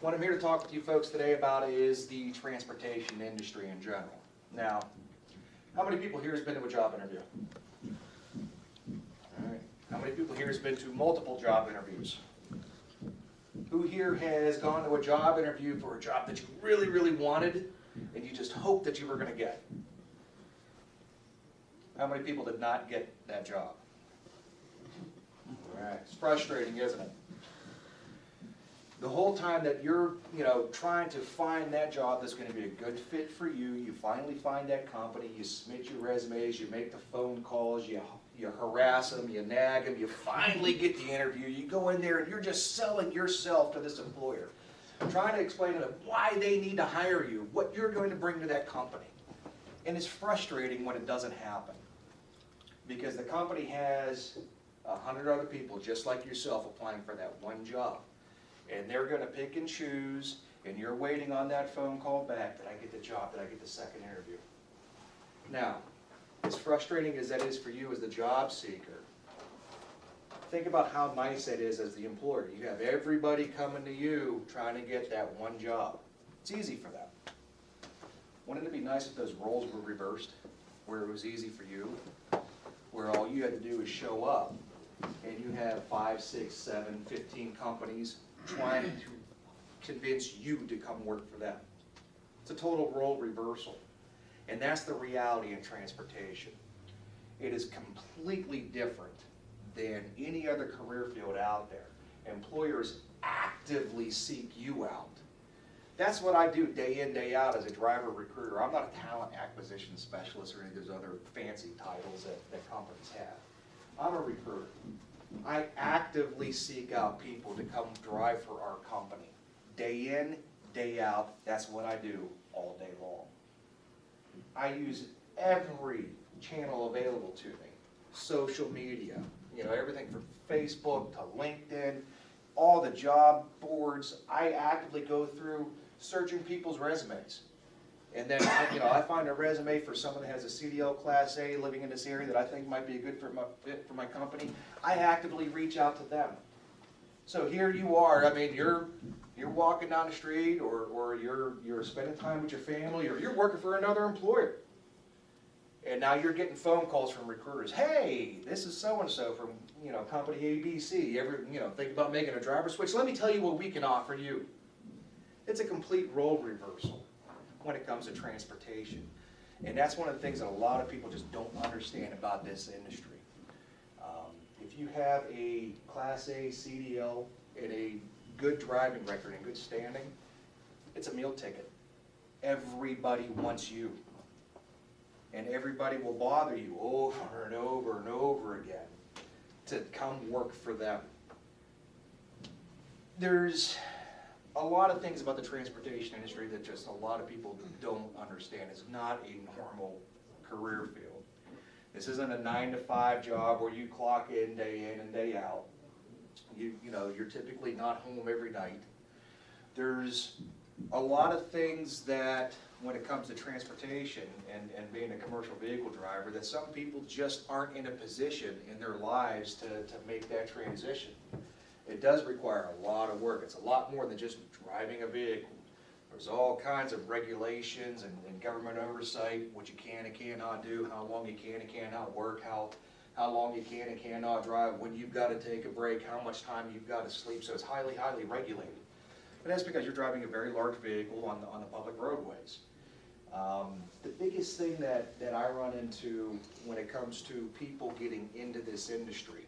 What I'm here to talk with you folks today about is the transportation industry in general. Now, how many people here has been to a job interview? All right. How many people here has been to multiple job interviews? Who here has gone to a job interview for a job that you really, really wanted and you just hoped that you were going to get? How many people did not get that job? All right. It's frustrating, isn't it? The whole time that you're, trying to find that job that's going to be a good fit for you, you finally find that company, you submit your resumes, you make the phone calls, you harass them, you nag them, you finally get the interview, you go in there and you're just selling yourself to this employer, trying to explain to them why they need to hire you, what you're going to bring to that company. And it's frustrating when it doesn't happen, because the company has 100 other people just like yourself applying for that one job. And they're going to pick and choose, and you're waiting on that phone call back, did I get the job, did I get the second interview? Now, as frustrating as that is for you as the job seeker, think about how nice that is as the employer. You have everybody coming to you trying to get that one job. It's easy for them. Wouldn't it be nice if those roles were reversed, where it was easy for you, where all you had to do is show up, and you have 5, 6, 7, 15 companies trying to convince you to come work for them. It's a total role reversal. And that's the reality in transportation. It is completely different than any other career field out there. Employers actively seek you out. That's what I do day in, day out as a driver recruiter. I'm not a talent acquisition specialist or any of those other fancy titles that companies have. I'm a recruiter. I actively seek out people to come drive for our company. Day in, day out, that's what I do all day long. I use every channel available to me. Social media, everything from Facebook to LinkedIn, all the job boards. I actively go through searching people's resumes. And then, I find a resume for someone that has a CDL Class A living in this area that I think might be a good fit for my company. I actively reach out to them. So here you are. You're walking down the street, or you're spending time with your family, or you're working for another employer. And now you're getting phone calls from recruiters. Hey, this is so-and-so from company ABC. You ever think about making a driver switch? Let me tell you what we can offer you. It's a complete role reversal when it comes to transportation. And that's one of the things that a lot of people just don't understand about this industry. If you have a Class A CDL and a good driving record and good standing, it's a meal ticket. Everybody wants you. And everybody will bother you over and over and over again to come work for them. There's a lot of things about the transportation industry that just a lot of people don't understand. It's not a normal career field. This isn't a 9-to-5 job where you clock in and day out. You're typically not home every night. There's a lot of things that, when it comes to transportation and being a commercial vehicle driver, that some people just aren't in a position in their lives to make that transition. It does require a lot of work. It's a lot more than just driving a vehicle. There's all kinds of regulations and government oversight, what you can and cannot do, how long you can and cannot work, how long you can and cannot drive, when you've got to take a break, how much time you've got to sleep. So it's highly, highly regulated. But that's because you're driving a very large vehicle on the public roadways. The biggest thing that I run into when it comes to people getting into this industry,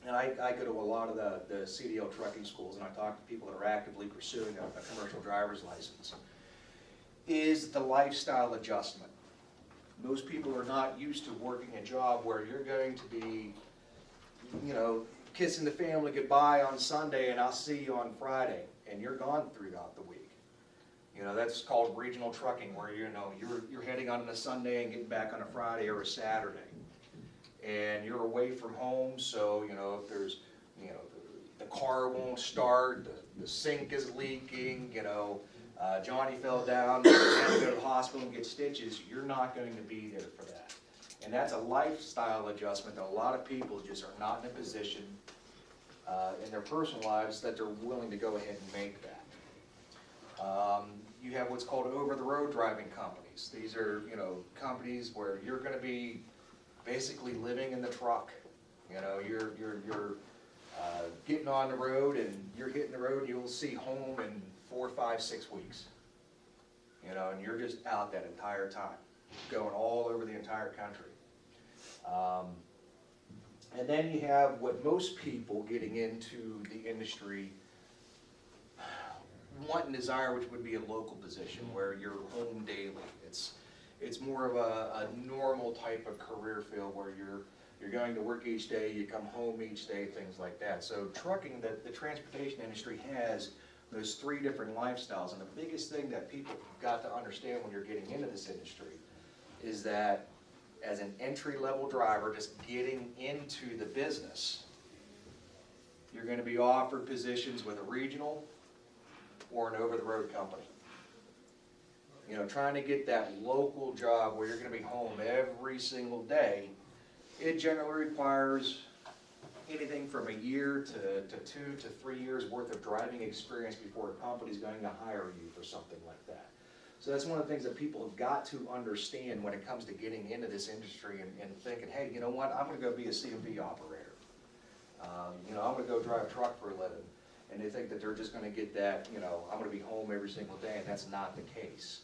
and I go to a lot of the CDL trucking schools, and I talk to people that are actively pursuing a commercial driver's license, is the lifestyle adjustment. Most people are not used to working a job where you're going to be, kissing the family goodbye on Sunday and I'll see you on Friday, and you're gone throughout the week. That's called regional trucking, where you're heading on a Sunday and getting back on a Friday or a Saturday. And you're away from home, so if there's the car won't start, the sink is leaking, Johnny fell down, you have to go to the hospital and get stitches, you're not going to be there for that. And that's a lifestyle adjustment that a lot of people just are not in a position in their personal lives that they're willing to go ahead and make that. what's called over-the-road driving companies. These are, companies where you're gonna be basically living in the truck. You're getting on the road and you're hitting the road, you'll see home in 4, 5, 6 weeks. And you're just out that entire time, going all over the entire country. And then you have what most people getting into the industry want and desire, which would be a local position where you're home daily. It's more of a normal type of career field where you're going to work each day, you come home each day, things like that. So trucking, the transportation industry has those 3 different lifestyles, and the biggest thing that people have got to understand when you're getting into this industry is that as an entry-level driver just getting into the business, you're going to be offered positions with a regional or an over-the-road company. Trying to get that local job where you're going to be home every single day, it generally requires anything from a year to 2 to 3 years worth of driving experience before a company's going to hire you for something like that. So that's one of the things that people have got to understand when it comes to getting into this industry and thinking, hey, you know what, I'm going to go be a CMV operator. I'm going to go drive a truck for a living. And they think that they're just going to get that, I'm going to be home every single day, and that's not the case.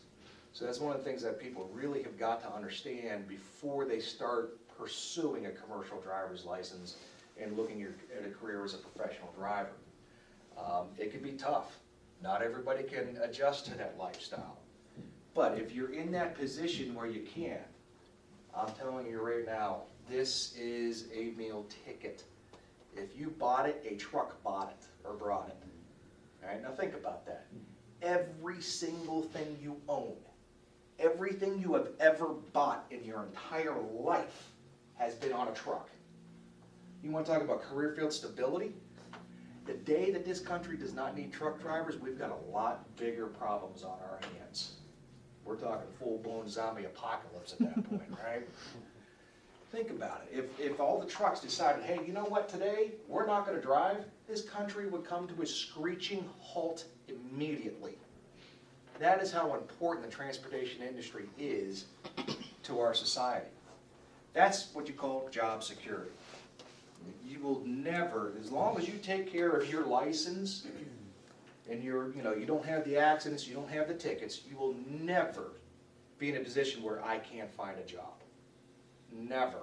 So that's one of the things that people really have got to understand before they start pursuing a commercial driver's license and looking at a career as a professional driver. It can be tough. Not everybody can adjust to that lifestyle. But if you're in that position where you can, I'm telling you right now, this is a meal ticket. If you bought it, a truck bought it or brought it. All right, now think about that. Every single thing you own, everything you have ever bought in your entire life has been on a truck. You want to talk about career field stability? The day that this country does not need truck drivers, we've got a lot bigger problems on our hands. We're talking full-blown zombie apocalypse at that point, right? Think about it. If all the trucks decided, hey, you know what, today we're not going to drive, this country would come to a screeching halt immediately. That is how important the transportation industry is to our society. That's what you call job security. You will never, as long as you take care of your license and you don't have the accidents, you don't have the tickets, you will never be in a position where I can't find a job. Never.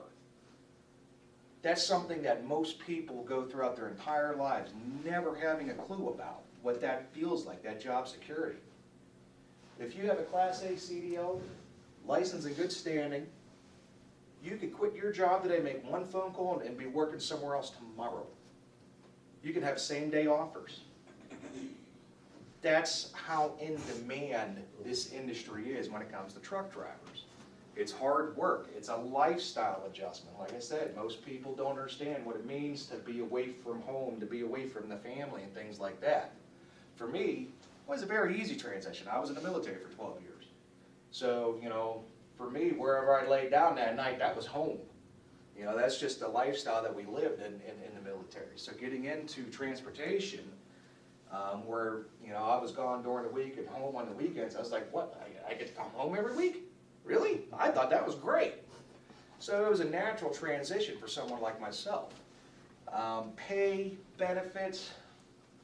That's something that most people go throughout their entire lives never having a clue about what that feels like, that job security. If you have a Class A CDL, license in good standing, you could quit your job today, make one phone call, and be working somewhere else tomorrow. You can have same-day offers. That's how in demand this industry is when it comes to truck drivers. It's hard work. It's a lifestyle adjustment. Like I said, most people don't understand what it means to be away from home, to be away from the family and things like that. For me, it was a very easy transition. I was in the military for 12 years. So, for me, wherever I laid down that night, that was home. That's just the lifestyle that we lived in the military. So getting into transportation, where, I was gone during the week and home on the weekends, I was like, what, I get to come home every week? Really? I thought that was great. So it was a natural transition for someone like myself. Pay, benefits,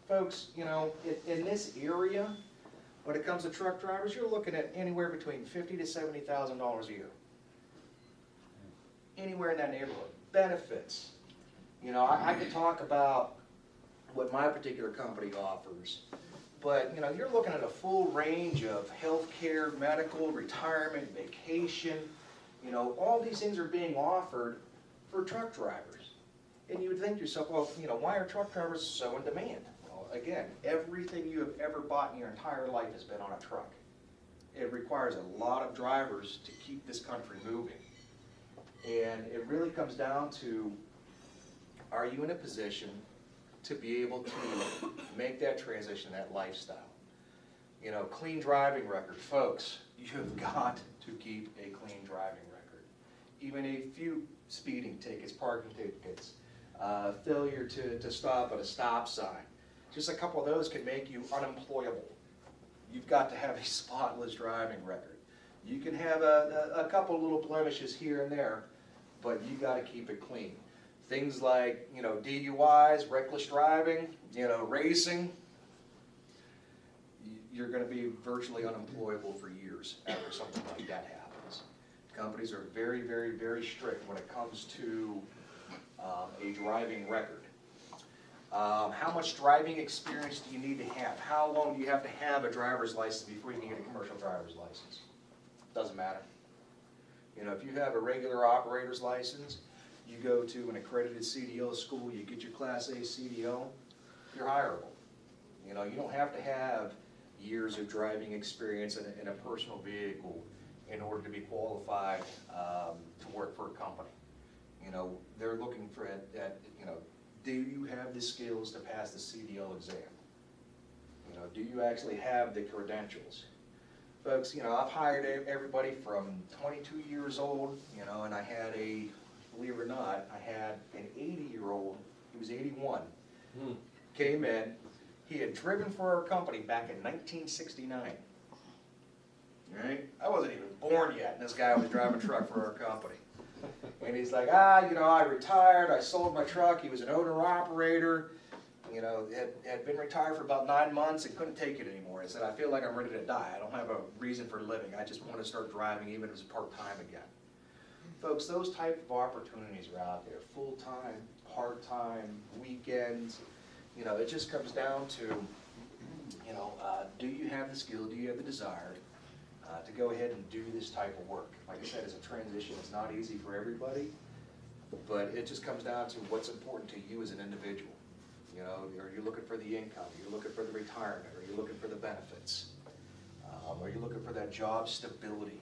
folks, in this area, when it comes to truck drivers, you're looking at anywhere between $50,000 to $70,000 a year. Anywhere in that neighborhood. Benefits. I could talk about what my particular company offers, but you're looking at a full range of health care, medical, retirement, vacation. All these things are being offered for truck drivers. And you would think to yourself, well, why are truck drivers so in demand? Well, again, everything you have ever bought in your entire life has been on a truck. It requires a lot of drivers to keep this country moving. And it really comes down to, are you in a position to be able to make that transition, that lifestyle? Clean driving record. Folks, you've got to keep a clean driving record. Even a few speeding tickets, parking tickets, failure to stop at a stop sign. Just a couple of those can make you unemployable. you've got to have a spotless driving record. You can have a couple little blemishes here and there, but you got to keep it clean. Things like, you know, DUIs, reckless driving, you know, racing, you're going to be virtually unemployable for years after something like that happens. Companies are very, very, very strict when it comes to a driving record. How much driving experience do you need to have? How long do you have to have a driver's license before you can get a commercial driver's license? Doesn't matter. You know, if you have a regular operator's license, you go to an accredited CDL school, you get your Class A CDL, you're hireable. You know, you don't have to have years of driving experience in a personal vehicle in order to be qualified to work for a company. You know, they're looking for you know, do you have the skills to pass the CDL exam? You know, do you actually have the credentials? Folks, you know, I've hired everybody from 22 years old, you know, and I had believe it or not, I had an 80-year-old, he was 81, came in, he had driven for our company back in 1969. Right? I wasn't even born yet, and this guy was driving a truck for our company. And he's like, you know, I retired, I sold my truck, he was an owner-operator, you know, had been retired for about 9 months and couldn't take it anymore. He said, I feel like I'm ready to die, I don't have a reason for living, I just want to start driving even if it's part-time again. Folks, those type of opportunities are out there, full-time, part-time, weekends, you know, it just comes down to, you know, do you have the skill, do you have the desire to go ahead and do this type of work. Like I said, it's a transition, it's not easy for everybody, but it just comes down to what's important to you as an individual. You know, are you looking for the income, are you looking for the retirement, are you looking for the benefits, are you looking for that job stability?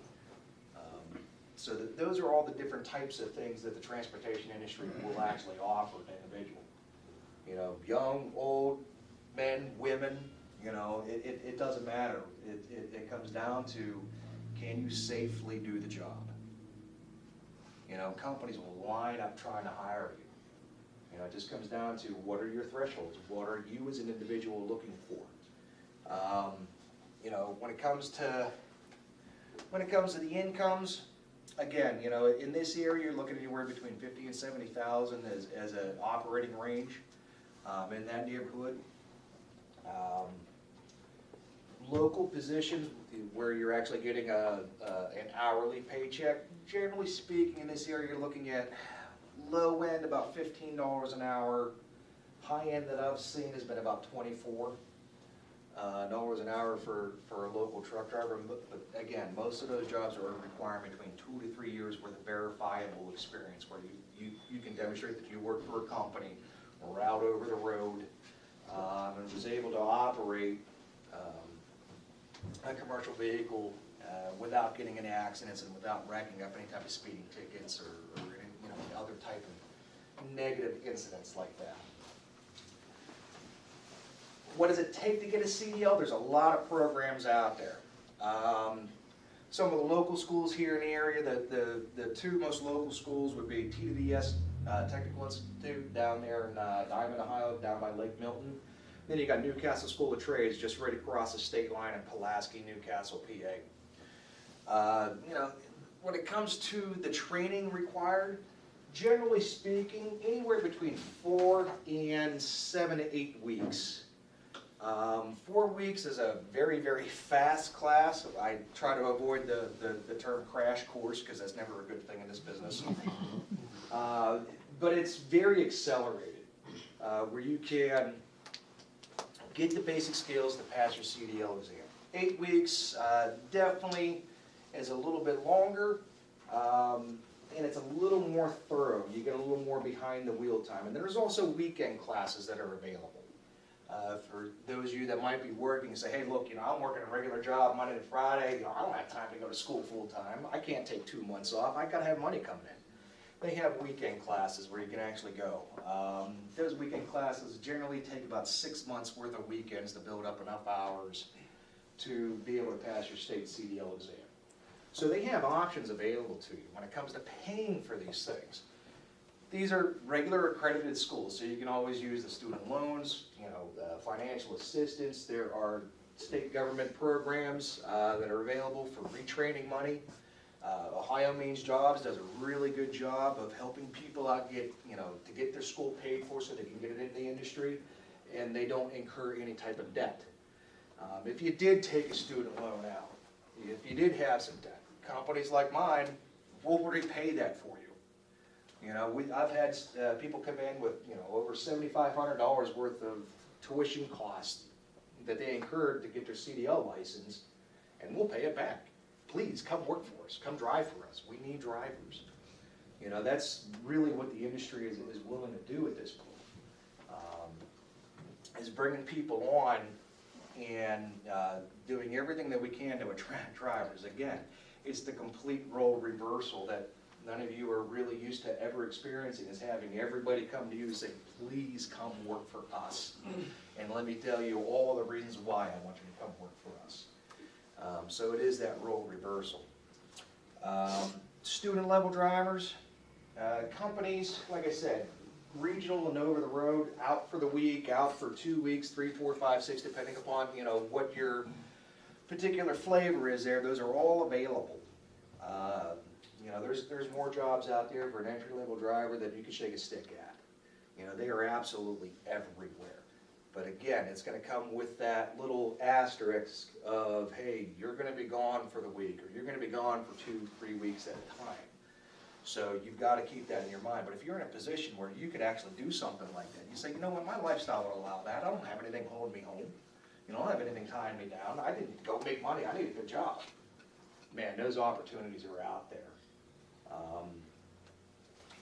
So those are all the different types of things that the transportation industry will actually offer an individual. You know, young, old, men, women, you know, it doesn't matter. It comes down to, can you safely do the job? You know, companies will line up trying to hire you. You know, it just comes down to, what are your thresholds? What are you as an individual looking for? You know, when it comes to the incomes, again, you know, in this area, you're looking anywhere between 50 and 70,000 as an operating range in that neighborhood. Local positions where you're actually getting an hourly paycheck, generally speaking, in this area, you're looking at low end about $15 an hour. High end that I've seen has been about $24 an hour for a local truck driver. But again, most of those jobs are requiring between 2 to 3 years worth of verifiable experience, where you can demonstrate that you work for a company or out over the road and was able to operate a commercial vehicle without getting into accidents and without racking up any type of speeding tickets or any, you know, other type of negative incidents like that. What does it take to get a CDL? There's a lot of programs out there. Some of the local schools here in the area, the two most local schools would be TDS Technical Institute down there in Diamond, Ohio, down by Lake Milton. Then you got Newcastle School of Trades just right across the state line in Pulaski, Newcastle, PA. You know, when it comes to the training required, generally speaking, anywhere between 4 and 7 to 8 weeks. 4 weeks is a very, very fast class. I try to avoid the term crash course because that's never a good thing in this business. But it's very accelerated, where you can get the basic skills to pass your CDL exam. 8 weeks definitely is a little bit longer, and it's a little more thorough. You get a little more behind the wheel time. And there's also weekend classes that are available. For those of you that might be working and say, hey, look, you know, I'm working a regular job Monday to Friday. You know, I don't have time to go to school full time. I can't take 2 months off. I got to have money coming in. They have weekend classes where you can actually go. Those weekend classes generally take about 6 months worth of weekends to build up enough hours to be able to pass your state CDL exam. So they have options available to you when it comes to paying for these things. These are regular accredited schools, so you can always use the student loans, you know, financial assistance. There are state government programs that are available for retraining money. Ohio Means Jobs does a really good job of helping people out to get their school paid for so they can get it into the industry, and they don't incur any type of debt. If you did take a student loan out, if you did have some debt, companies like mine will repay that for you. I've had people come in with over $7,500 worth of tuition costs that they incurred to get their CDL license, and we'll pay it back. Please come work for us, come drive for us. We need drivers. That's really what the industry is willing to do at this point, is bringing people on and doing everything that we can to attract drivers. Again, it's the complete role reversal that none of you are really used to ever experiencing, is having everybody come to you and say, please come work for us. And let me tell you all the reasons why I want you to come work for us. So it is that role reversal. Student level drivers, companies, like I said, regional and over the road, out for the week, out for 2 weeks, 3, 4, 5, 6, depending upon what your particular flavor is there. Those are all available. There's more jobs out there for an entry-level driver that you can shake a stick at. They are absolutely everywhere. But again, it's going to come with that little asterisk of, hey, you're going to be gone for the week, or you're going to be gone for 2, 3 weeks at a time. So you've got to keep that in your mind. But if you're in a position where you could actually do something like that, you say, you know what, my lifestyle would allow that. I don't have anything holding me home. I don't have anything tying me down. I didn't go make money. I need a good job. Man, those opportunities are out there.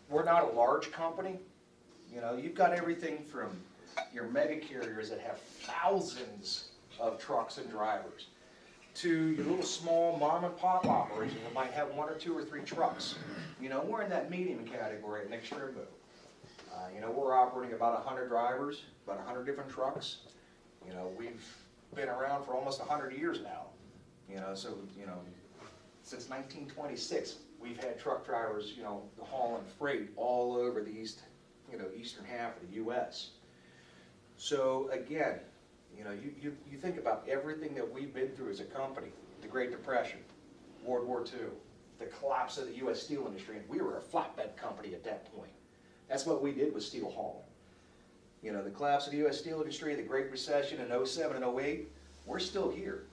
We're not a large company. You've got everything from your mega carriers that have thousands of trucks and drivers to your little small mom and pop operation that might have 1 or 2 or 3 trucks. We're in that medium category at Strimbu. We're operating about 100 drivers, about 100 different trucks. We've been around for almost 100 years now. Since 1926, we've had truck drivers, hauling freight all over the eastern half of the U.S. So again, you think about everything that we've been through as a company: the Great Depression, World War II, the collapse of the U.S. steel industry, and we were a flatbed company at that point. That's what we did with steel hauling. The collapse of the U.S. steel industry, the Great Recession in 07 and 08, we're still here.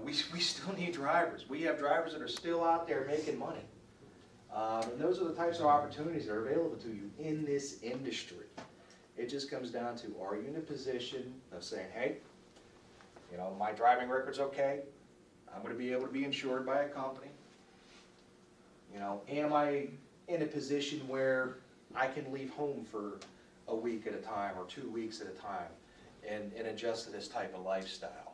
We still need drivers. We have drivers that are still out there making money. And those are the types of opportunities that are available to you in this industry. It just comes down to, are you in a position of saying, hey, my driving record's okay, I'm going to be able to be insured by a company. Am I in a position where I can leave home for a week at a time or 2 weeks at a time and adjust to this type of lifestyle?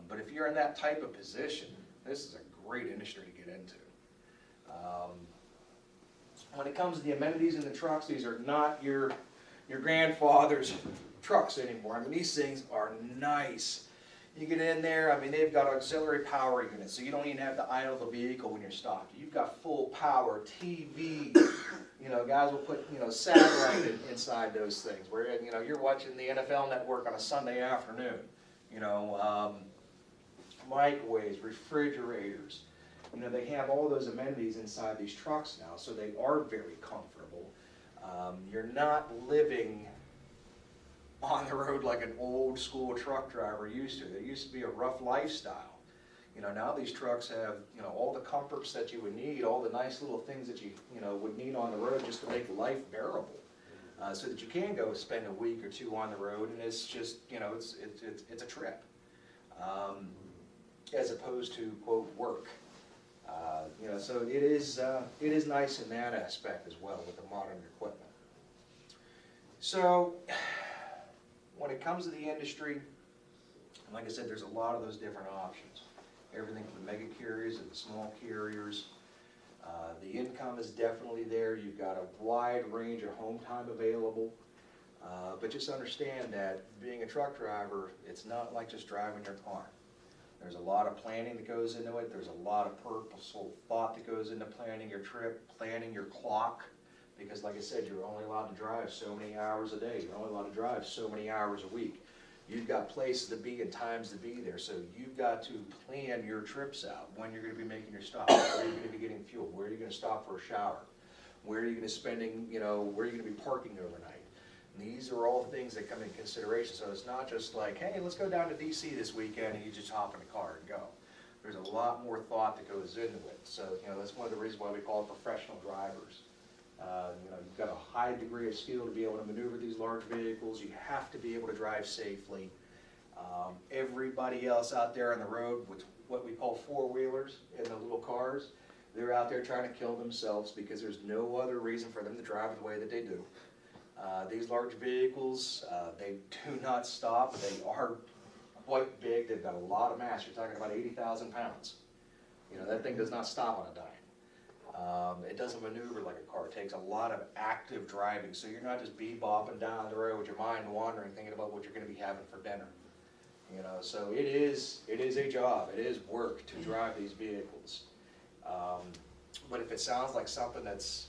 But if you're in that type of position, this is a great industry to get into. When it comes to the amenities in the trucks, these are not your grandfather's trucks anymore. These things are nice. You get in there, they've got auxiliary power units, so you don't even have to idle the vehicle when you're stopped. You've got full power, TV, guys will put, satellite inside those things, where, you're watching the NFL Network on a Sunday afternoon. Microwaves, refrigerators. They have all those amenities inside these trucks now, so they are very comfortable. You're not living on the road like an old school truck driver used to. There used to be a rough lifestyle. Now these trucks have, all the comforts that you would need, all the nice little things that you, would need on the road just to make life bearable. So that you can go spend a week or 2 on the road, and it's just, it's a trip. As opposed to, quote, work. So it is nice in that aspect as well with the modern equipment. So when it comes to the industry, like I said, there's a lot of those different options. Everything from the mega carriers to the small carriers. The income is definitely there. You've got a wide range of home time available. But just understand that being a truck driver, it's not like just driving your car. There's a lot of planning that goes into it. There's a lot of purposeful thought that goes into planning your trip, planning your clock. Because like I said, you're only allowed to drive so many hours a day. You're only allowed to drive so many hours a week. You've got places to be and times to be there, so you've got to plan your trips out, when you're gonna be making your stops, where you're gonna be getting fuel, where you're gonna stop for a shower, where are you gonna spending, you know, where you're gonna be parking overnight. And these are all things that come in consideration, so it's not just like, hey, let's go down to DC this weekend and you just hop in the car and go. There's a lot more thought that goes into it, so, you know, that's one of the reasons why we call it professional drivers. You know, you've got a high degree of skill to be able to maneuver these large vehicles. You have to be able to drive safely. Everybody else out there on the road with what we call four-wheelers in the little cars, they're out there trying to kill themselves because there's no other reason for them to drive the way that they do. These large vehicles, they do not stop. They are quite big. They've got a lot of mass. You're talking about 80,000 pounds. You know, that thing does not stop on a dime. It doesn't maneuver like a car. It takes a lot of active driving, so you're not just bebopping down the road with your mind wandering, thinking about what you're going to be having for dinner. You know, so it is a job. It is work to drive these vehicles. But if it sounds like something that's,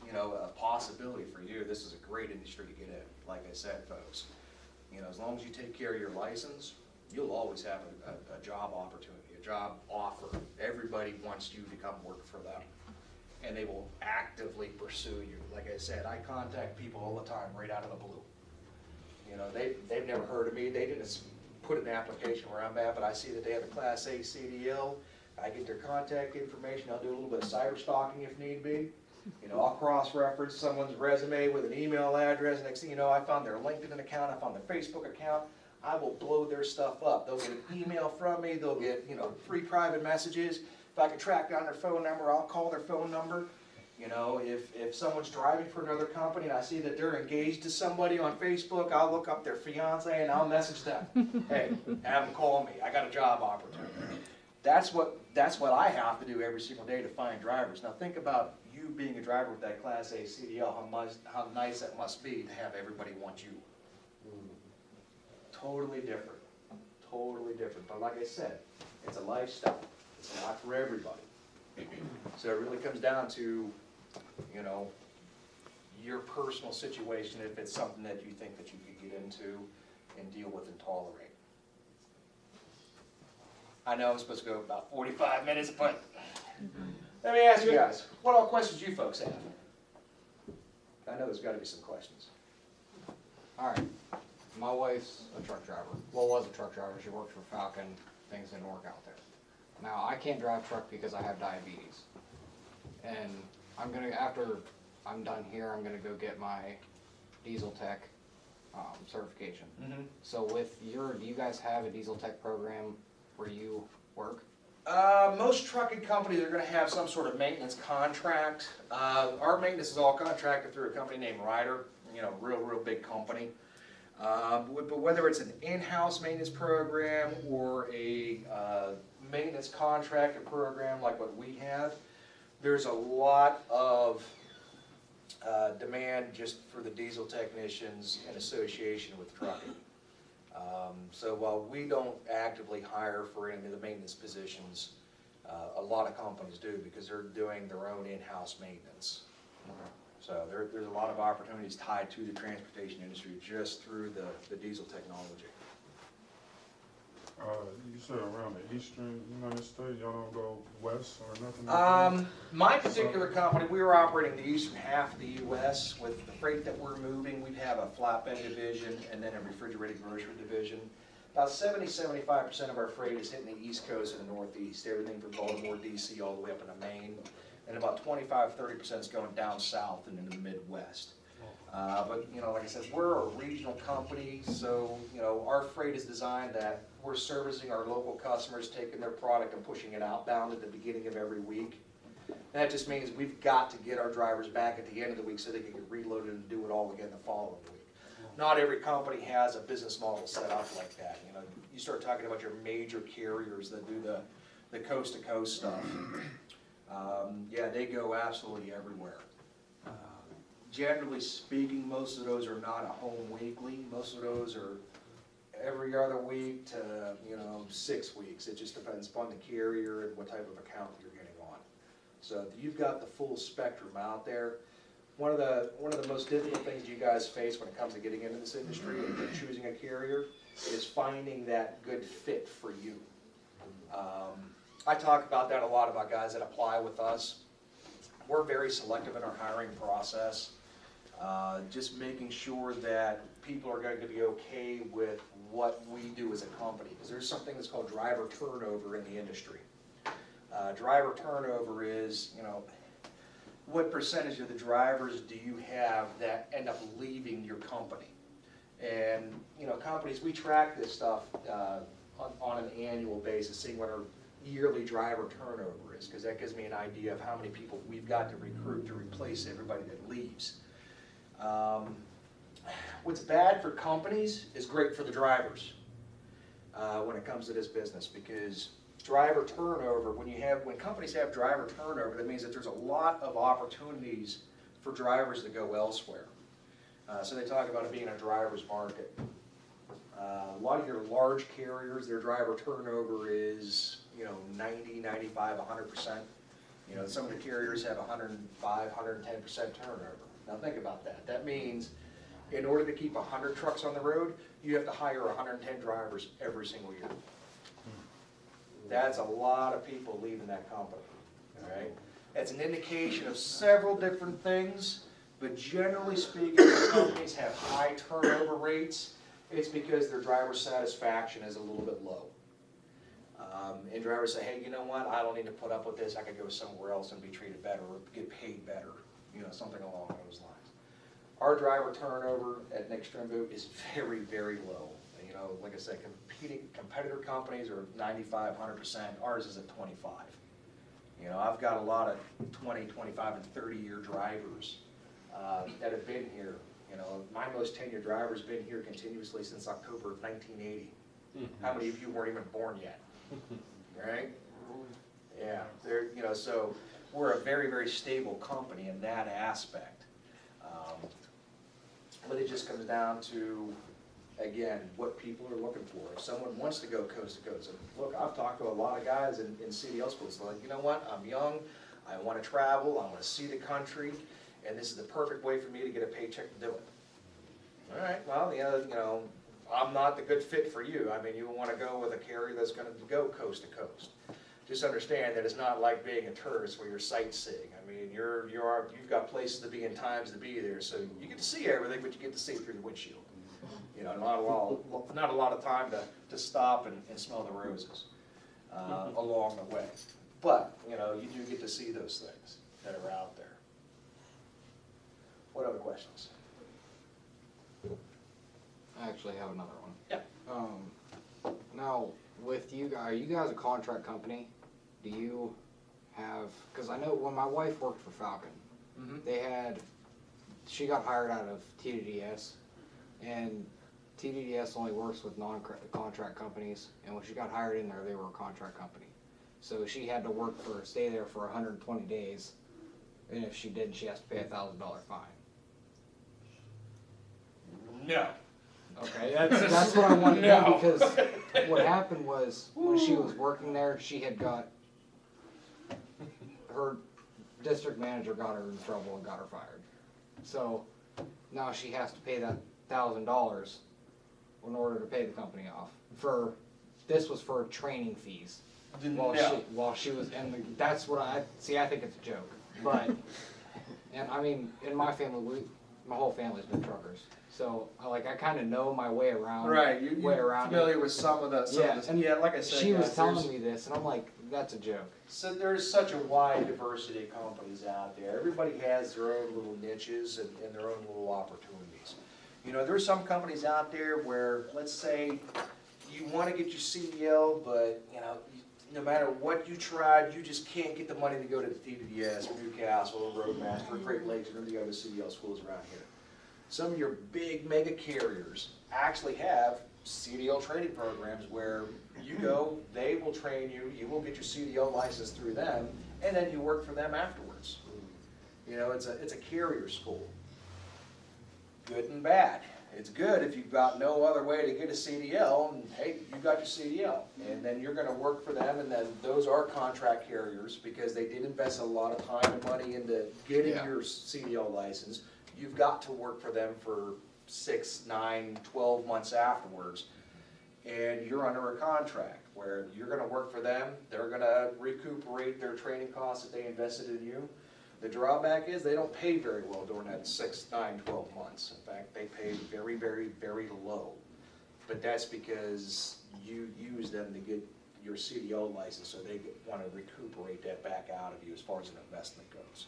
you know, a possibility for you, this is a great industry to get in. Like I said, folks, you know, as long as you take care of your license, you'll always have a job opportunity, a job offer. Everybody wants you to come work for them, and they will actively pursue you. Like I said, I contact people all the time right out of the blue. You know, they've never heard of me. They didn't put an application where I'm at, but I see that they have a Class A CDL. I get their contact information. I'll do a little bit of cyber stalking if need be. You know, I'll cross-reference someone's resume with an email address. Next thing you know, I found their LinkedIn account. I found their Facebook account. I will blow their stuff up. They'll get an email from me. They'll get, you know, free private messages. If I can track down their phone number, I'll call their phone number. You know, if someone's driving for another company and I see that they're engaged to somebody on Facebook, I'll look up their fiance and I'll message them. Hey, have them call me. I got a job opportunity. That's what I have to do every single day to find drivers. Now think about you being a driver with that Class A CDL, how nice that must be to have everybody want you. Totally different. Totally different. But like I said, it's a lifestyle. It's not for everybody. So it really comes down to, you know, your personal situation, if it's something that you think that you could get into and deal with and tolerate. I know I'm supposed to go about 45 minutes, but let me ask you guys, what all questions you folks have? I know there's got to be some questions. All right. My wife's a truck driver. Well, was a truck driver. She worked for Falcon. Things didn't work out there. Now, I can't drive truck because I have diabetes. And I'm going to, after I'm done here, I'm going to go get my diesel tech certification. Mm-hmm. So with do you guys have a diesel tech program where you work? Most trucking companies are going to have some sort of maintenance contract. Our maintenance is all contracted through a company named Ryder, you know, real big company. But whether it's an in-house maintenance program or a maintenance contracted program like what we have, there's a lot of demand just for the diesel technicians in association with trucking. So while we don't actively hire for any of the maintenance positions, a lot of companies do because they're doing their own in-house maintenance. So there's a lot of opportunities tied to the transportation industry just through the diesel technology. You said around the eastern United States, y'all don't go west or nothing like that? My particular company, we were operating the eastern half of the U.S. with the freight that we're moving. We'd have a flatbed division and then a refrigerated grocery division. About 70-75% of our freight is hitting the East Coast and the Northeast, everything from Baltimore, D.C., all the way up into Maine. And about 25-30% is going down south and into the Midwest. But, you know, like I said, we're a regional company, so, you know, our freight is designed that we're servicing our local customers, taking their product and pushing it outbound at the beginning of every week. And that just means we've got to get our drivers back at the end of the week so they can get reloaded and do it all again the following week. Not every company has a business model set up like that. You know, you start talking about your major carriers that do the coast-to-coast stuff. Yeah, they go absolutely everywhere. Generally speaking, most of those are not a home weekly. Most of those are every other week to, you know, 6 weeks. It just depends upon the carrier and what type of account you're getting on. So you've got the full spectrum out there. One of the most difficult things you guys face when it comes to getting into this industry and choosing a carrier is finding that good fit for you. I talk about that a lot about guys that apply with us. We're very selective in our hiring process, just making sure that people are going to be okay with what we do as a company. Because there's something that's called driver turnover in the industry. Driver turnover is, what percentage of the drivers do you have that end up leaving your company? And, companies, we track this stuff on an annual basis, seeing what our yearly driver turnover is, because that gives me an idea of how many people we've got to recruit to replace everybody that leaves. What's bad for companies is great for the drivers when it comes to this business, because driver turnover, when companies have driver turnover, that means that there's a lot of opportunities for drivers to go elsewhere. So they talk about it being a driver's market. A lot of your large carriers, their driver turnover is 90, 95, 100%. Some of the carriers have 105, 110% turnover. Now think about that. That means in order to keep 100 trucks on the road, you have to hire 110 drivers every single year. That's a lot of people leaving that company, all right? That's an indication of several different things, but generally speaking, when companies have high turnover rates, it's because their driver satisfaction is a little bit low. And drivers say, hey, you know what, I don't need to put up with this, I could go somewhere else and be treated better or get paid better, something along those lines. Our driver turnover at Strimbu is very, very low. Like I said, competitor companies are 95, 100%. Ours is at 25. I've got a lot of 20, 25, and 30-year drivers that have been here. My most tenured driver's been here continuously since October of 1980. How many of you weren't even born yet? Right? Yeah. So we're a very, very stable company in that aspect. But it just comes down to, again, what people are looking for. If someone wants to go coast to coast, and look, I've talked to a lot of guys in CDL schools. They're like, you know what, I'm young, I want to travel, I want to see the country, and this is the perfect way for me to get a paycheck to do it. All right, well, I'm not the good fit for you. I mean, you want to go with a carrier that's going to go coast to coast. Just understand that it's not like being a tourist where you're sightseeing. I mean, you've got places to be and times to be there, so you get to see everything, but you get to see through the windshield. Not a lot of time to stop and smell the roses along the way. But, you do get to see those things that are out there. What other questions? I actually have another one. Yeah. Now, with you guys, are you guys a contract company? Do you have, because I know when my wife worked for Falcon, she got hired out of TDDS, and TDDS only works with non-contract companies, and when she got hired in there, they were a contract company. So she had to stay there for 120 days, and if she didn't, she has to pay a $1,000 fine. No. Okay, that's what I wanted to know, because what happened was, when she was working there, she had her district manager got her in trouble and got her fired. So now she has to pay that $1,000 in order to pay the company off. This was for training fees while she was, and that's what I think it's a joke. But, and I mean, in my family, my whole family's been truckers. So, I kind of know my way around. Right, you're familiar with some of the, like I said, she was telling me this, and I'm like, that's a joke. So there's such a wide diversity of companies out there. Everybody has their own little niches and their own little opportunities. There's some companies out there where, let's say, you want to get your CDL, but, no matter what you tried, you just can't get the money to go to the TDDS, or Newcastle, or Roadmaster, or Great Lakes, or the other CDL schools around here. Some of your big mega carriers actually have CDL training programs where you go, they will train you, you will get your CDL license through them, and then you work for them afterwards. It's a carrier school. Good and bad. It's good if you've got no other way to get a CDL, and hey, you got your CDL, and then you're going to work for them, and then those are contract carriers because they did invest a lot of time and money into getting your CDL license. You've got to work for them for 6, 9, 12 months afterwards. and you're under a contract where you're gonna work for them, they're gonna recuperate their training costs that they invested in you. The drawback is they don't pay very well during that 6, 9, 12 months. In fact, they pay very, very, very low. But that's because you use them to get your CDO license, so they want to recuperate that back out of you as far as an investment goes.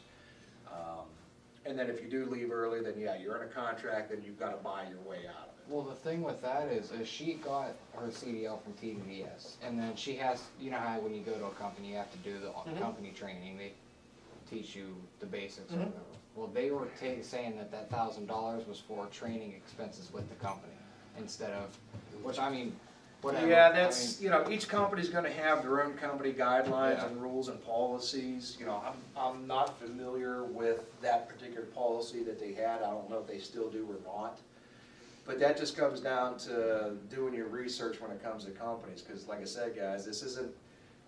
And then if you do leave early, then yeah, you're in a contract, then you've got to buy your way out of it. Well, the thing with that is she got her CDL from TDS, and then she has, you know how when you go to a company, you have to do the company training, they teach you the basics or whatever. Well, they were saying that $1,000 was for training expenses with the company, instead of, which I mean, whatever. Yeah, that's, you know, each company's gonna have their own company guidelines Yeah. and rules and policies. You know, I'm not familiar with that particular policy that they had. I don't know if they still do or not. But that just comes down to doing your research when it comes to companies, because like I said, guys, this isn't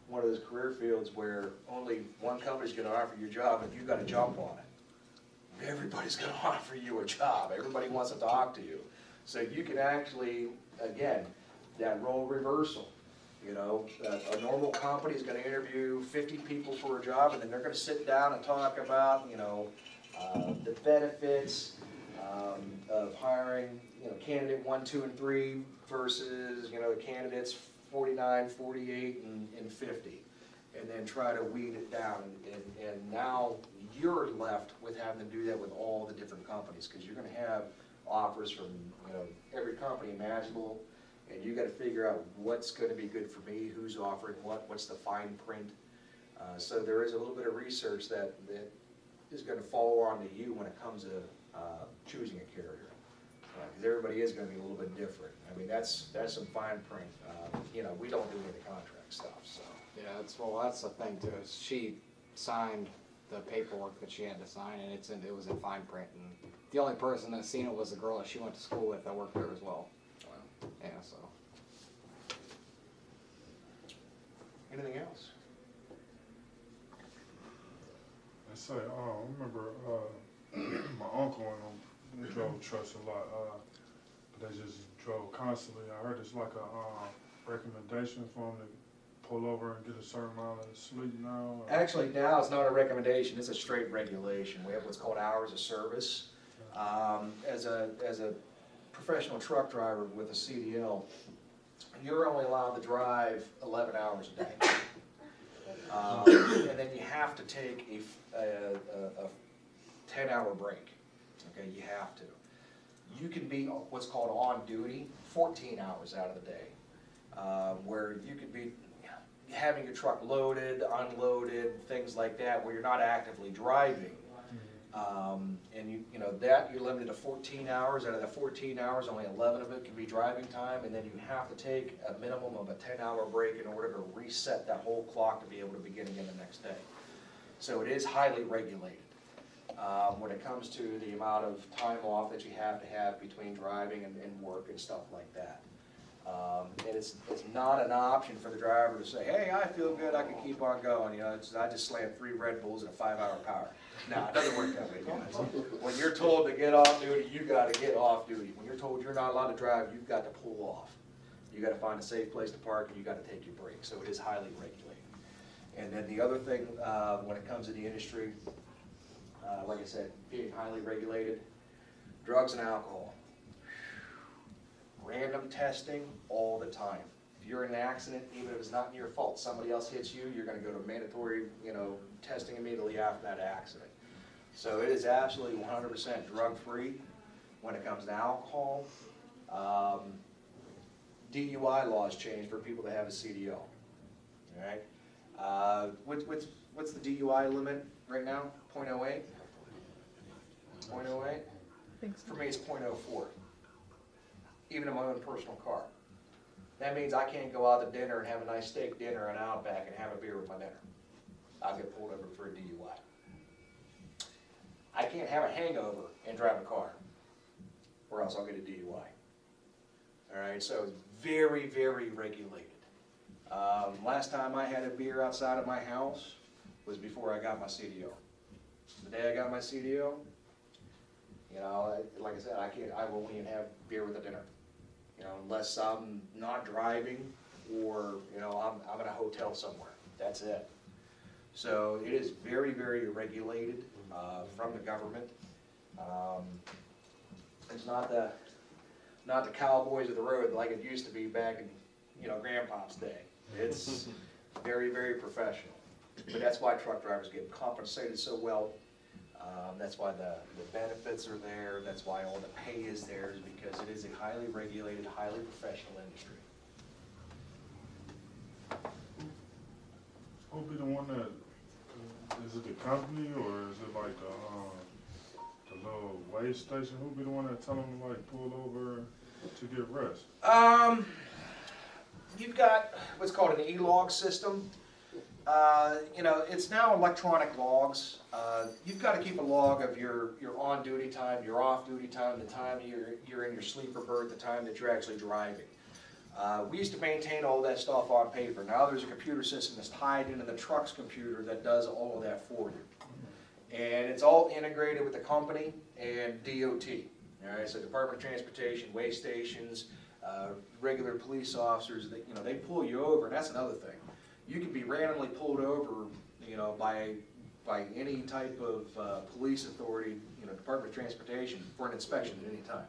one of those career fields where only one company's gonna offer you a job and you gotta jump on it. Everybody's gonna offer you a job. Everybody wants to talk to you. So you can actually, again, that role reversal. You know, a normal company is gonna interview 50 people for a job, and then they're gonna sit down and talk about, you know, the benefits of hiring, you know, candidate 1, 2, and 3 versus, you know, the candidates 49, 48, and 50. And then try to weed it down, and now you're left with having to do that with all the different companies, because you're gonna have offers from, you know, every company imaginable, and you gotta figure out what's gonna be good for me, who's offering what's the fine print. So there is a little bit of research that is gonna fall onto you when it comes to choosing a carrier. Because everybody is gonna be a little bit different. I mean, that's some fine print. You know, we don't do any of the contract stuff, so. Yeah, that's the thing too, is she signed the paperwork that she had to sign, and it was in fine print, and the only person that seen it was the girl that she went to school with that worked there as well. Yeah, so. Anything else? I say, I remember, my uncle and them drove trucks a lot, but they just drove constantly. I heard it's like a recommendation for them to pull over and get a certain amount of sleep now. Actually, now it's not a recommendation, it's a straight regulation. We have what's called hours of service. As a professional truck driver with a CDL, you're only allowed to drive 11 hours a day. And then you have to take a 10-hour break. Okay, you have to. You can be what's called on duty 14 hours out of the day, where you could be having your truck loaded, unloaded, things like that, where you're not actively driving. And you know that you're limited to 14 hours. Out of the 14 hours, only 11 of it can be driving time, and then you have to take a minimum of a 10-hour break in order to reset that whole clock to be able to begin again the next day. So it is highly regulated when it comes to the amount of time off that you have to have between driving and work and stuff like that. And it's not an option for the driver to say, hey, I feel good, I can keep on going. You know, I just slammed 3 Red Bulls in a 5-hour power. No, it doesn't work that way, guys. When you're told to get off duty, you got to get off duty. When you're told you're not allowed to drive, you've got to pull off. You got to find a safe place to park, and you got to take your break. So it is highly regulated. And then the other thing, when it comes to the industry, like I said, being highly regulated, drugs and alcohol. Random testing all the time. If you're in an accident, even if it's not your fault, somebody else hits you, you're going to go to mandatory, you know, testing immediately after that accident. So it is absolutely 100% drug-free when it comes to alcohol. DUI laws change for people that have a CDO. All right. What's the DUI limit right now? 0.08. 0.08. For me, it's 0.04. Even in my own personal car. That means I can't go out to dinner and have a nice steak dinner and Outback and have a beer with my dinner. I'll get pulled over for a DUI. I can't have a hangover and drive a car, or else I'll get a DUI. All right, so it's very, very regulated. Last time I had a beer outside of my house was before I got my CDO. The day I got my CDO, you know, like I said, I won't even have beer with a dinner. you know, unless I'm not driving or, you know, I'm in a hotel somewhere. That's it. So it is very, very regulated from the government. It's not the cowboys of the road like it used to be back in, you know, Grandpa's day. It's very, very professional. But that's why truck drivers get compensated so well. That's why the benefits are there. That's why all the pay is there, is because it is a highly regulated, highly professional industry. Who'll be the one that, is it the company or is it like the little weigh station? Who'll be the one that tell them to like pull over to get rest? You've got what's called an e-log system. You know, it's now electronic logs. You've got to keep a log of your on-duty time, your off-duty time, the time you're in your sleeper berth, the time that you're actually driving. We used to maintain all that stuff on paper. Now there's a computer system that's tied into the truck's computer that does all of that for you. And it's all integrated with the company and DOT. All right, so Department of Transportation, weigh stations, regular police officers, you know, they pull you over, and that's another thing. You can be randomly pulled over, you know, by any type of police authority, you know, Department of Transportation, for an inspection at any time,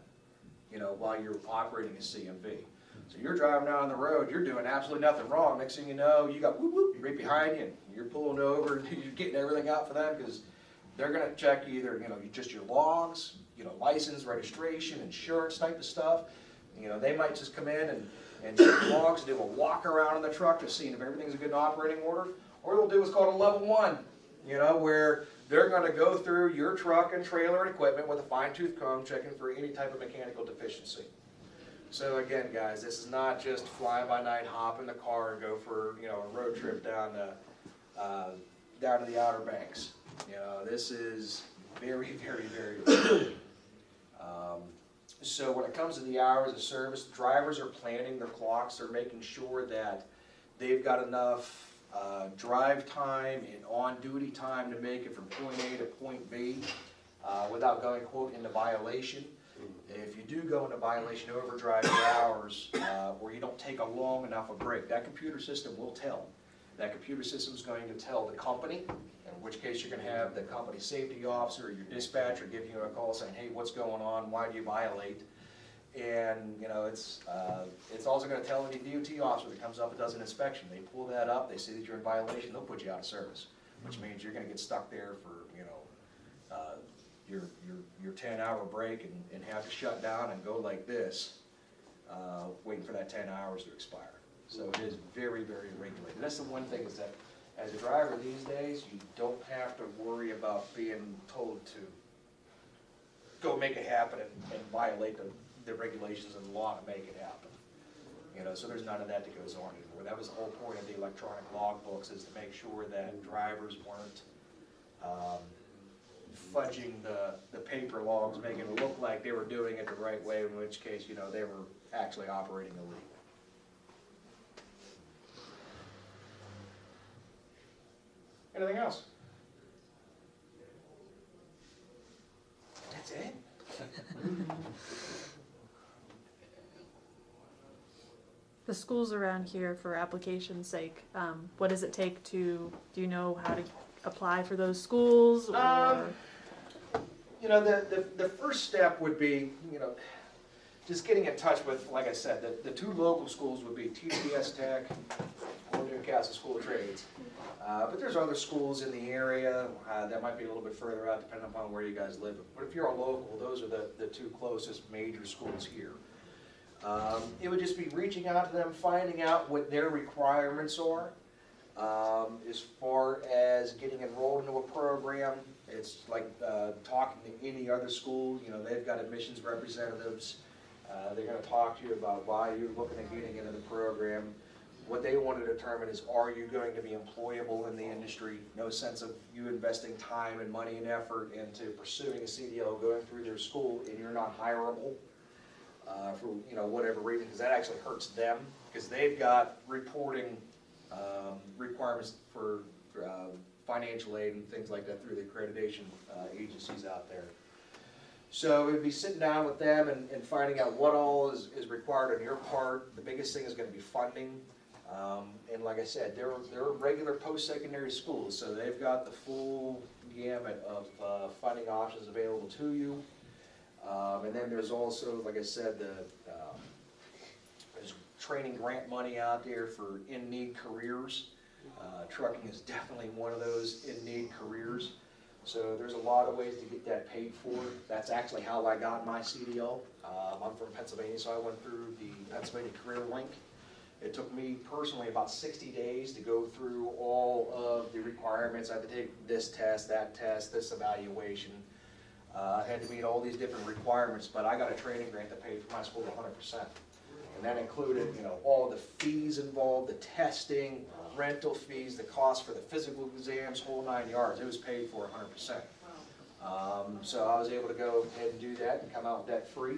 you know, while you're operating a CMV. So you're driving down the road, you're doing absolutely nothing wrong. Next thing you know, you got whoop whoop right behind you, and you're pulling over, and you're getting everything out for them, because they're going to check either, you know, just your logs, you know, license, registration, insurance type of stuff. You know, they might just come in and check logs, do a walk around in the truck to see if everything's in good operating order, or they'll do what's called a level 1, you know, where they're going to go through your truck and trailer and equipment with a fine-tooth comb, checking for any type of mechanical deficiency. So again, guys, this is not just fly by night, hop in the car and go for, you know, a road trip down to the Outer Banks. You know, this is very, very, very. So when it comes to the hours of service, drivers are planning their clocks. They're making sure that they've got enough drive time and on-duty time to make it from point A to point B without going, quote, into violation. If you do go into violation, overdrive your hours, or you don't take a long enough a break, that computer system will tell. That computer system is going to tell the company, in which case you're going to have the company safety officer or your dispatcher give you a call saying, hey, what's going on, why do you violate? And, you know, it's also going to tell any DOT officer that comes up and does an inspection. They pull that up, they see that you're in violation, they'll put you out of service, which means you're going to get stuck there for, you know, your 10-hour break and have to shut down and go like this, waiting for that 10 hours to expire. So it is very, very regulated. That's the one thing, is that as a driver these days, you don't have to worry about being told to go make it happen and violate the regulations and the law to make it happen. You know, so there's none of that that goes on anymore. That was the whole point of the electronic logbooks, is to make sure that drivers weren't fudging the paper logs, making it look like they were doing it the right way, in which case, you know, they were actually operating illegally. Anything else? That's it? The schools around here, for application's sake, what does it take to, do you know how to apply for those schools, or? You know, the first step would be, you know, just getting in touch with, like I said, the two local schools would be TTS Tech or Newcastle School of Trades. But there's other schools in the area that might be a little bit further out, depending upon where you guys live. But if you're a local, those are the two closest major schools here. It would just be reaching out to them, finding out what their requirements are. As far as getting enrolled into a program, it's like talking to any other school. You know, they've got admissions representatives. They're going to talk to you about why you're looking at getting into the program. What they want to determine is, are you going to be employable in the industry? No sense of you investing time and money and effort into pursuing a CDL, going through their school, and you're not hireable for, you know, whatever reason, because that actually hurts them, because they've got reporting requirements for financial aid and things like that through the accreditation agencies out there. So we'd be sitting down with them and finding out what all is required on your part. The biggest thing is gonna be funding. And like I said, they're regular post-secondary schools, so they've got the full gamut of funding options available to you. And then there's also, like I said, there's training grant money out there for in-need careers. Trucking is definitely one of those in-need careers. So there's a lot of ways to get that paid for. That's actually how I got my CDL. I'm from Pennsylvania, so I went through the Pennsylvania Career Link. It took me personally about 60 days to go through all of the requirements. I had to take this test, this evaluation. I had to meet all these different requirements, but I got a training grant that paid for my school 100%. And that included, all the fees involved, the testing, rental fees, the cost for the physical exams, whole 9 yards. It was paid for 100%. So I was able to go ahead and do that and come out debt-free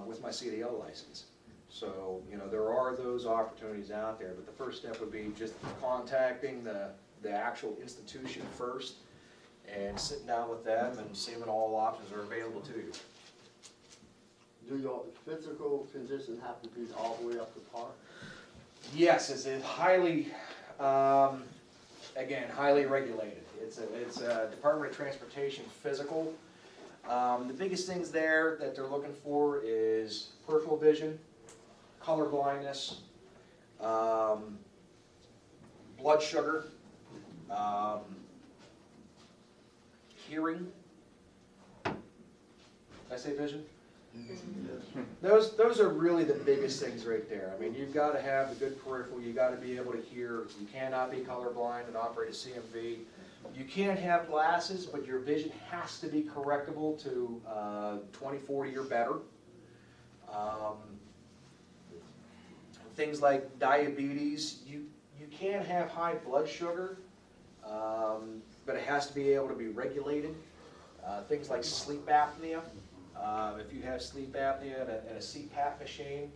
with my CDL license. So, there are those opportunities out there, but the first step would be just contacting the actual institution first and sitting down with them and seeing what all options are available to you. Do your physical condition have to be all the way up to par? Yes, it's highly, again, highly regulated. It's a Department of Transportation physical. The biggest things there that they're looking for is peripheral vision, color blindness, blood sugar, hearing. Did I say vision? Those are really the biggest things right there. I mean, you've got to have a good peripheral. You've got to be able to hear. You cannot be colorblind and operate a CMV. You can't have glasses, but your vision has to be correctable to 20/40 or better. Things like diabetes, you can have high blood sugar, but it has to be able to be regulated. Things like sleep apnea. If you have sleep apnea and a CPAP machine,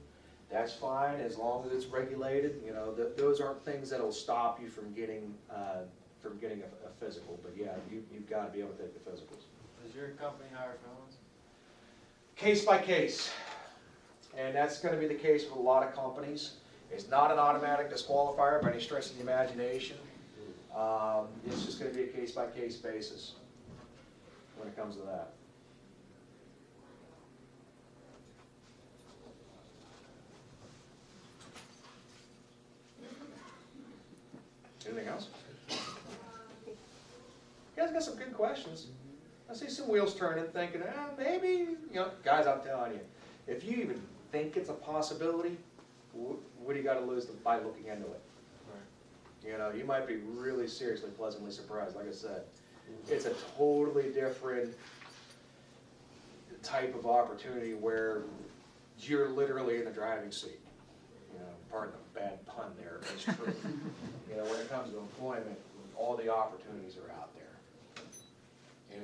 that's fine as long as it's regulated. Those aren't things that'll stop you from getting a physical. But yeah, you've got to be able to take the physicals. Does your company hire felons? Case by case, and that's going to be the case with a lot of companies. It's not an automatic disqualifier by any stretch of the imagination. It's just going to be a case by case basis when it comes to that. Anything else? You guys got some good questions. I see some wheels turning, thinking, maybe, guys, I'm telling you, if you even think it's a possibility, what do you got to lose by looking into it? Right. You might be really seriously pleasantly surprised. Like I said, it's a totally different type of opportunity where you're literally in the driving seat. Pardon the bad pun there, but it's true. When it comes to employment, all the opportunities are out there.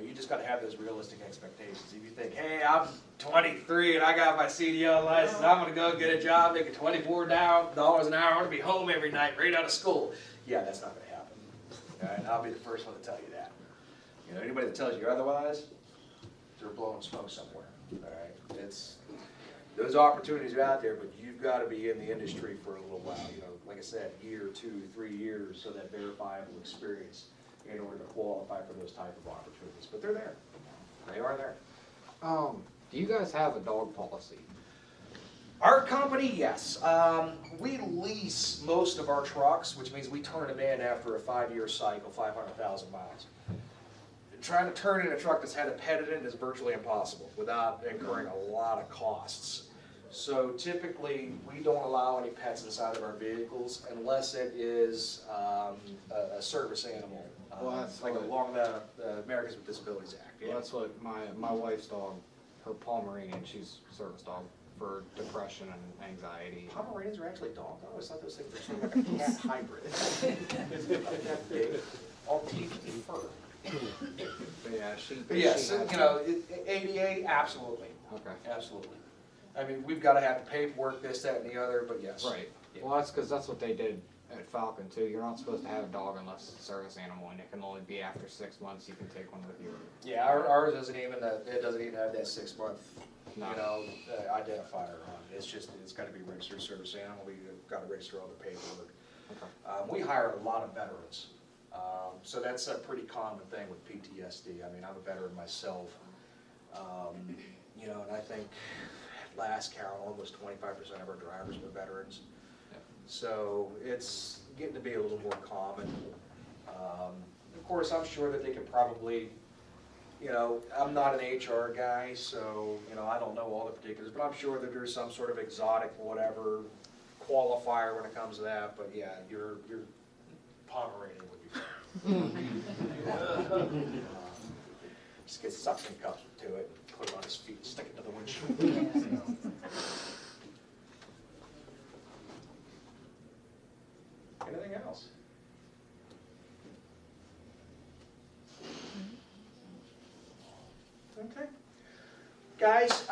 You just got to have those realistic expectations. If you think, hey, I'm 23 and I got my CDL license, I'm going to go get a job making $24 an hour, I want to be home every night right out of school. Yeah, that's not going to happen. All right, I'll be the first one to tell you that. Anybody that tells you otherwise, they're blowing smoke somewhere. All right, those opportunities are out there, but you've got to be in the industry for a little while. Like I said, year, 2, 3 years, so that verifiable experience in order to qualify for those type of opportunities. But they're there. They are there. Do you guys have a dog policy? Our company, yes. We lease most of our trucks, which means we turn them in after a 5-year cycle, 500,000 miles. Trying to turn in a truck that's had a pet in it is virtually impossible without incurring a lot of costs. So typically, we don't allow any pets inside of our vehicles unless it is a service animal, like along the Americans with Disabilities Act. Well, that's what my wife's dog, her Pomeranian, she's a service dog for depression and anxiety. Pomeranians are actually dogs. I always thought those things were sort of like a cat hybrid. That big, all teeth and fur. But yeah, But yes, ADA, absolutely. Okay. Absolutely. I mean, we've got to have the paperwork, this, that, and the other, but yes. Right. Yeah. Well, that's because that's what they did at Falcon too, you're not supposed to have a dog unless it's a service animal, and it can only be after 6 months you can take one with you. Yeah, ours doesn't even, it doesn't even have that 6 month, No. identifier on it. It's just, it's gotta be registered service animal, we've gotta register all the paperwork. Okay. We hire a lot of veterans, so that's a pretty common thing with PTSD. I mean, I'm a veteran myself, you know, and I think last count, almost 25% of our drivers were veterans. Yep. So it's getting to be a little more common. Of course, I'm sure that they could probably, you know, I'm not an HR guy, so, you know, I don't know all the particulars, but I'm sure that there's some sort of exotic whatever qualifier when it comes to that, but yeah, your Pomeranian would be fine. Just get suction cups to it, put it on his feet, stick it to the windshield. Anything else? Okay. Guys,